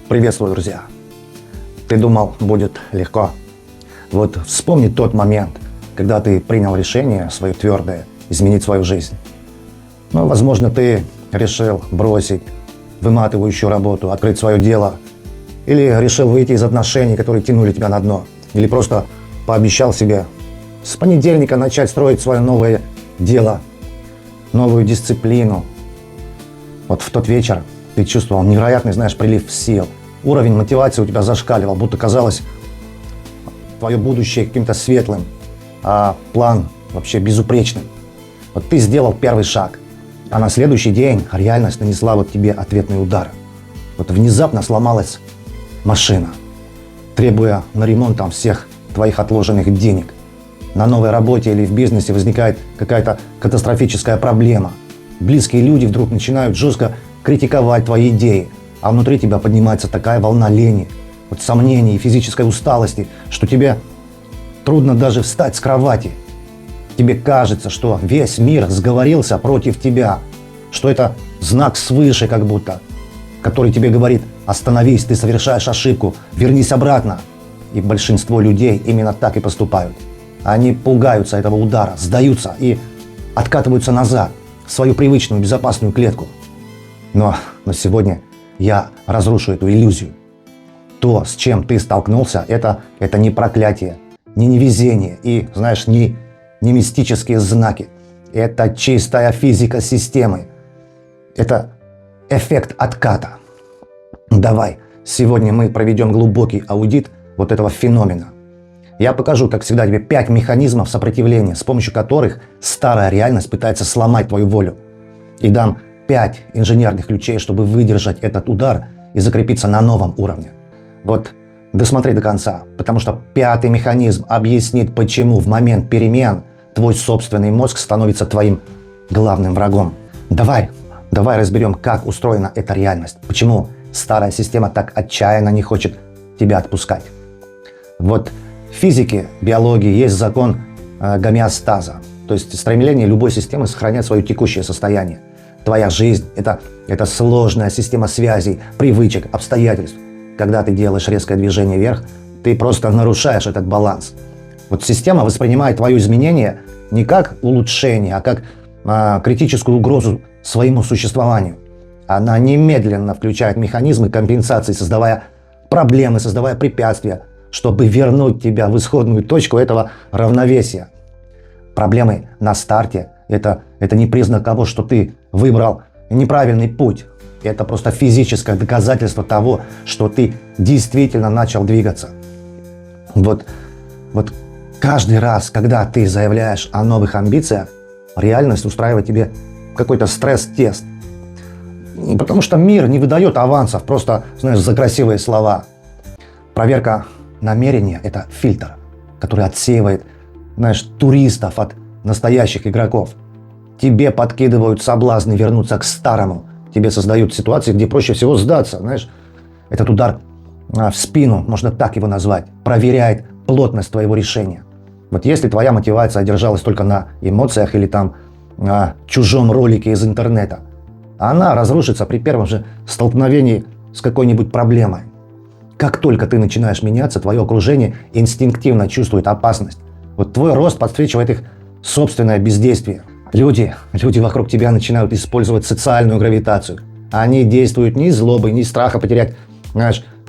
Приветствую, друзья! Ты думал, будет легко? Вот вспомни тот момент, когда ты принял решение свое твердое изменить свою жизнь. Возможно, ты решил бросить выматывающую работу, открыть свое дело, или решил выйти из отношений, которые тянули тебя на дно, или просто пообещал себе с понедельника начать строить свое новое дело, новую дисциплину. Вот в тот вечер ты чувствовал невероятный, прилив сил. Уровень мотивации у тебя зашкаливал, будто казалось твое будущее каким-то светлым, а план вообще безупречным. Вот ты сделал первый шаг, а на следующий день реальность нанесла тебе ответный удар. Вот внезапно сломалась машина, требуя на ремонт всех твоих отложенных денег. На новой работе или в бизнесе возникает какая-то катастрофическая проблема. Близкие люди вдруг начинают жестко критиковать твои идеи, а внутри тебя поднимается такая волна лени, сомнений и физической усталости, что тебе трудно даже встать с кровати. Тебе кажется, что весь мир сговорился против тебя, что это знак свыше как будто, который тебе говорит: остановись, ты совершаешь ошибку, вернись обратно. И большинство людей именно так и поступают. Они пугаются этого удара, сдаются и откатываются назад, в свою привычную безопасную клетку. Но сегодня я разрушу эту иллюзию. То, с чем ты столкнулся, это не проклятие, не невезение и, не мистические знаки. Это чистая физика системы. Это эффект отката. Давай, сегодня мы проведем глубокий аудит этого феномена. Я покажу, как всегда, тебе 5 механизмов сопротивления, с помощью которых старая реальность пытается сломать твою волю. И дам 5 инженерных ключей, чтобы выдержать этот удар и закрепиться на новом уровне. Досмотри до конца, потому что 5-й механизм объяснит, почему в момент перемен твой собственный мозг становится твоим главным врагом. Давай разберем, как устроена эта реальность, почему старая система так отчаянно не хочет тебя отпускать. В физике, биологии есть закон гомеостаза, то есть стремление любой системы сохранять свое текущее состояние. Твоя жизнь – это сложная система связей, привычек, обстоятельств. Когда ты делаешь резкое движение вверх, ты просто нарушаешь этот баланс. Система воспринимает твое изменение не как улучшение, а как критическую угрозу своему существованию. Она немедленно включает механизмы компенсации, создавая проблемы, создавая препятствия, чтобы вернуть тебя в исходную точку этого равновесия. Проблемы на старте – это не признак того, что ты выбрал неправильный путь. Это просто физическое доказательство того, что ты действительно начал двигаться. Каждый раз, когда ты заявляешь о новых амбициях, реальность устраивает тебе какой-то стресс-тест. Потому что мир не выдает авансов просто, за красивые слова. Проверка намерения – это фильтр, который отсеивает, туристов от настоящих игроков. Тебе подкидывают соблазны вернуться к старому. Тебе создают ситуации, где проще всего сдаться. Этот удар в спину, можно так его назвать, проверяет плотность твоего решения. Если твоя мотивация держалась только на эмоциях или на чужом ролике из интернета, она разрушится при первом же столкновении с какой-нибудь проблемой. Как только ты начинаешь меняться, твое окружение инстинктивно чувствует опасность. Твой рост подсвечивает их собственное бездействие. Люди вокруг тебя начинают использовать социальную гравитацию. Они действуют не из злобы, не из страха потерять,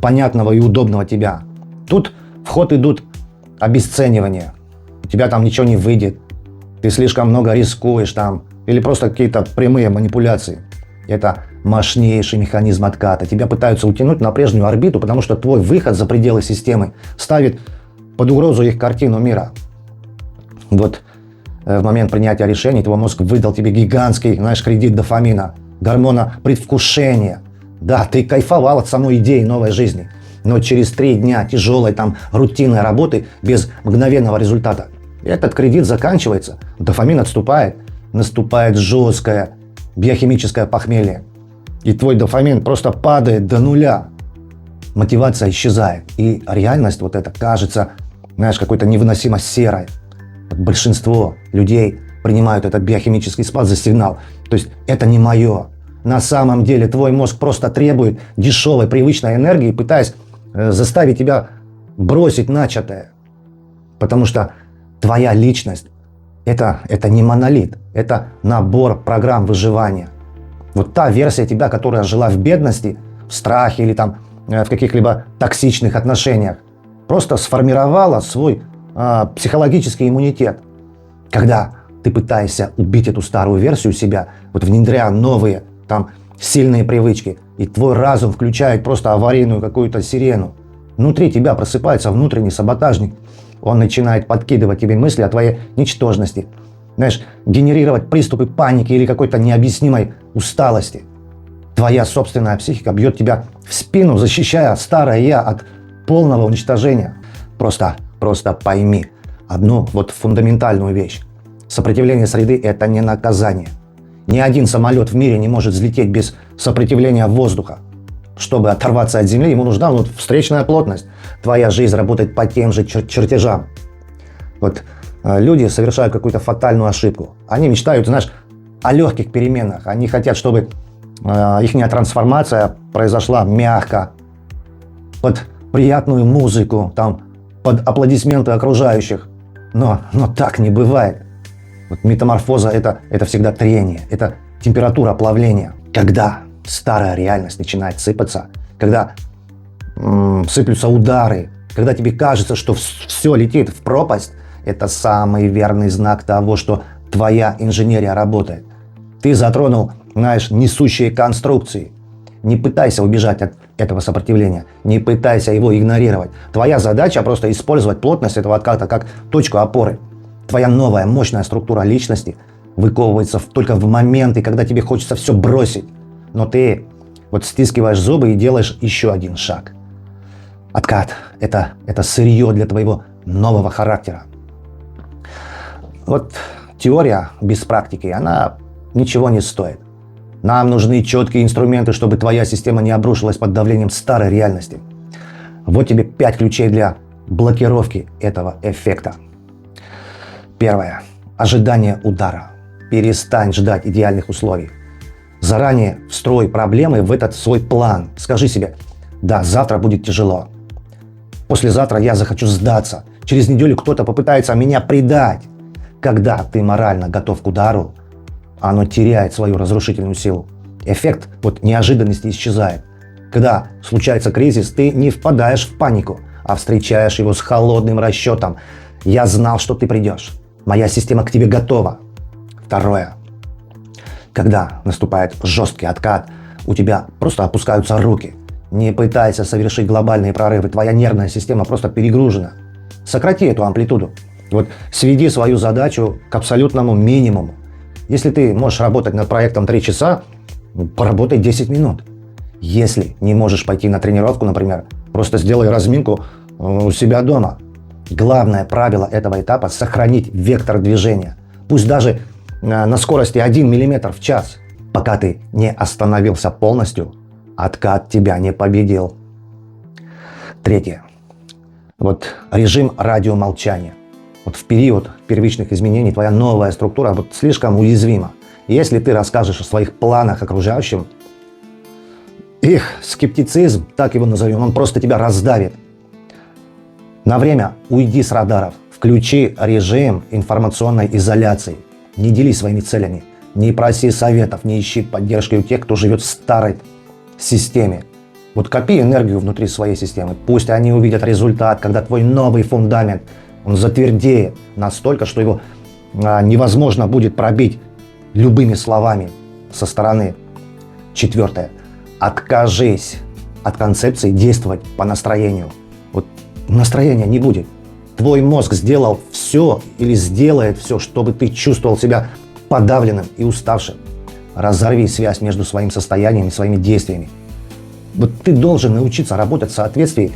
понятного и удобного тебя. Тут в ход идут обесценивания. У тебя ничего не выйдет. Ты слишком много рискуешь или просто какие-то прямые манипуляции. Это мощнейший механизм отката. Тебя пытаются утянуть на прежнюю орбиту, потому что твой выход за пределы системы ставит под угрозу их картину мира. В момент принятия решений твой мозг выдал тебе гигантский, кредит дофамина, гормона предвкушения. Да, ты кайфовал от самой идеи новой жизни, но через 3 дня тяжелой рутинной работы без мгновенного результата этот кредит заканчивается, дофамин отступает, наступает жесткое биохимическое похмелье. И твой дофамин просто падает до нуля. Мотивация исчезает, и реальность эта кажется, какой-то невыносимо серой. Большинство людей принимают этот биохимический спад за сигнал. То есть это не мое. На самом деле твой мозг просто требует дешевой, привычной энергии, пытаясь заставить тебя бросить начатое. Потому что твоя личность это не монолит, это набор программ выживания. Вот та версия тебя, которая жила в бедности, в страхе или там в каких-либо токсичных отношениях, просто сформировала свой психологический иммунитет. Когда ты пытаешься убить эту старую версию себя, вот внедряя новые там сильные привычки, и твой разум включает просто аварийную какую-то сирену, внутри тебя просыпается внутренний саботажник. Он начинает подкидывать тебе мысли о твоей ничтожности. Знаешь, генерировать приступы паники или какой-то необъяснимой усталости. Твоя собственная психика бьет тебя в спину, защищая старое «я» от полного уничтожения. Просто пойми одну вот фундаментальную вещь. Сопротивление среды – это не наказание. Ни один самолет в мире не может взлететь без сопротивления воздуха. Чтобы оторваться от земли, ему нужна вот встречная плотность. Твоя жизнь работает по тем же чертежам. Вот люди совершают какую-то фатальную ошибку. Они мечтают, знаешь, о легких переменах. Они хотят, чтобы их трансформация произошла мягко, под приятную музыку, там, под аплодисменты окружающих. Но так не бывает. Вот метаморфоза это всегда трение, это температура плавления. Когда старая реальность начинает сыпаться, когда сыплются удары, когда тебе кажется, что все летит в пропасть, это самый верный знак того, что твоя инженерия работает. Ты затронул, знаешь, несущие конструкции. Не пытайся убежать от этого сопротивления, не пытайся его игнорировать. Твоя задача просто использовать плотность этого отката как точку опоры. Твоя новая мощная структура личности выковывается только в моменты, когда тебе хочется все бросить. Но ты вот стискиваешь зубы и делаешь еще один шаг. Откат – это сырье для твоего нового характера. Вот теория без практики, она ничего не стоит. Нам нужны четкие инструменты, чтобы твоя система не обрушилась под давлением старой реальности. Вот тебе 5 ключей для блокировки этого эффекта. Первое. Ожидание удара. Перестань ждать идеальных условий. Заранее встрой проблемы в этот свой план. Скажи себе: да, завтра будет тяжело. Послезавтра я захочу сдаться. Через неделю кто-то попытается меня предать. Когда ты морально готов к удару, оно теряет свою разрушительную силу. Эффект неожиданности исчезает. Когда случается кризис, ты не впадаешь в панику, а встречаешь его с холодным расчетом. Я знал, что ты придешь. Моя система к тебе готова. Второе. Когда наступает жесткий откат, у тебя просто опускаются руки. Не пытайся совершить глобальные прорывы. Твоя нервная система просто перегружена. Сократи эту амплитуду. Сведи свою задачу к абсолютному минимуму. Если ты можешь работать над проектом 3 часа, поработай 10 минут. Если не можешь пойти на тренировку, например, просто сделай разминку у себя дома. Главное правило этого этапа – сохранить вектор движения. Пусть даже на скорости 1 мм в час. Пока ты не остановился полностью, откат тебя не победил. Третье. Режим радиомолчания. В период первичных изменений твоя новая структура слишком уязвима. Если ты расскажешь о своих планах окружающим, их скептицизм, так его назовем, он просто тебя раздавит. На время уйди с радаров, включи режим информационной изоляции. Не делись своими целями, не проси советов, не ищи поддержки у тех, кто живет в старой системе. Копи энергию внутри своей системы, пусть они увидят результат, когда твой новый фундамент он затвердеет настолько, что его невозможно будет пробить любыми словами со стороны. Четвертое. Откажись от концепции действовать по настроению. Настроения не будет. Твой мозг сделал все или сделает все, чтобы ты чувствовал себя подавленным и уставшим. Разорви связь между своим состоянием и своими действиями. Ты должен научиться работать в соответствии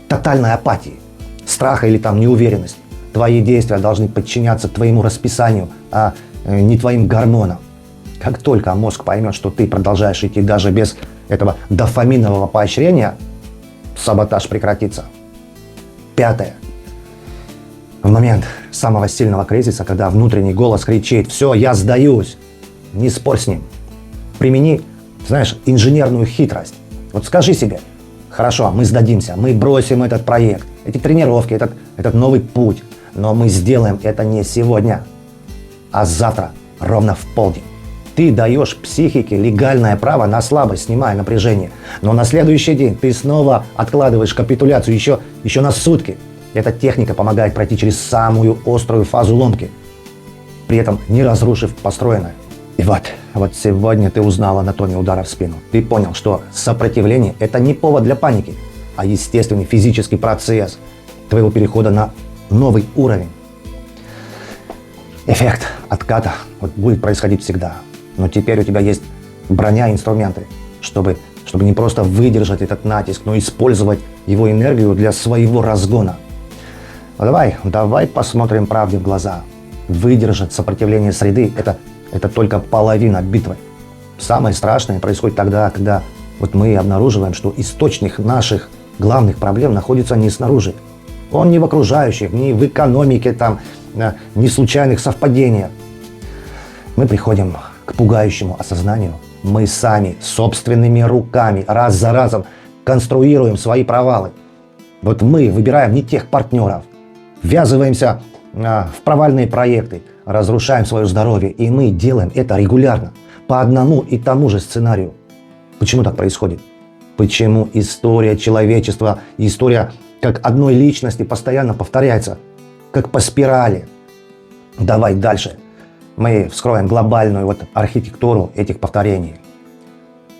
тотальной апатии, страха или неуверенности. Твои действия должны подчиняться твоему расписанию, а не твоим гормонам. Как только мозг поймет, что ты продолжаешь идти даже без этого дофаминового поощрения, саботаж прекратится. Пятое. В момент самого сильного кризиса, когда внутренний голос кричит: «Все, я сдаюсь», не спорь с ним. Примени знаешь, инженерную хитрость. Вот скажи себе, хорошо, мы сдадимся, мы бросим этот проект, эти тренировки, этот новый путь, но мы сделаем это не сегодня, а завтра, ровно в полдень. Ты даешь психике легальное право на слабость, снимая напряжение. Но на следующий день ты снова откладываешь капитуляцию еще на сутки. Эта техника помогает пройти через самую острую фазу ломки, при этом не разрушив построенное. И вот сегодня ты узнал анатомию удара в спину. Ты понял, что сопротивление – это не повод для паники, а естественный физический процесс твоего перехода на новый уровень. Эффект отката будет происходить всегда. Но теперь у тебя есть броня и инструменты, чтобы не просто выдержать этот натиск, но использовать его энергию для своего разгона. Ну давай посмотрим правде в глаза. Выдержать сопротивление среды – это только половина битвы. Самое страшное происходит тогда, когда мы обнаруживаем, что источник наших главных проблем находится не снаружи. Он не в окружающих, не в экономике, не в случайных совпадениях. Мы приходим к пугающему осознанию. Мы сами, собственными руками, раз за разом конструируем свои провалы. Мы выбираем не тех партнеров, ввязываемся в провальные проекты, разрушаем свое здоровье, и мы делаем это регулярно, по одному и тому же сценарию. Почему так происходит? Почему история человечества, история как одной личности постоянно повторяется, как по спирали? Давай дальше. Мы вскроем глобальную архитектуру этих повторений.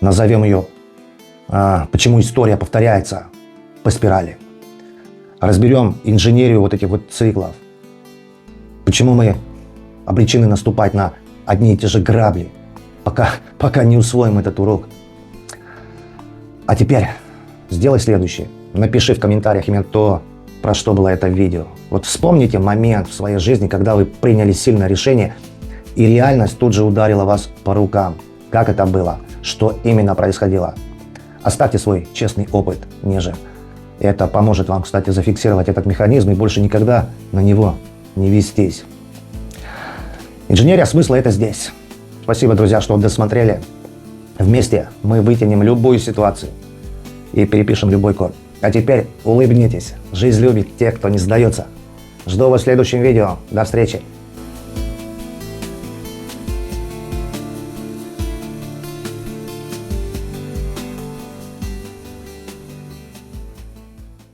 Назовем ее «Почему история повторяется по спирали». Разберем инженерию этих циклов. Почему мы обречены наступать на одни и те же грабли, пока не усвоим этот урок. А теперь сделай следующее. Напиши в комментариях именно то, про что было это видео. Вспомните момент в своей жизни, когда вы приняли сильное решение, и реальность тут же ударила вас по рукам. Как это было? Что именно происходило? Оставьте свой честный опыт ниже. Это поможет вам, кстати, зафиксировать этот механизм и больше никогда на него не вестись. Инженерия смысла – это здесь. Спасибо, друзья, что досмотрели. Вместе мы вытянем любую ситуацию и перепишем любой код. А теперь улыбнитесь. Жизнь любит тех, кто не сдается. Жду вас в следующем видео. До встречи.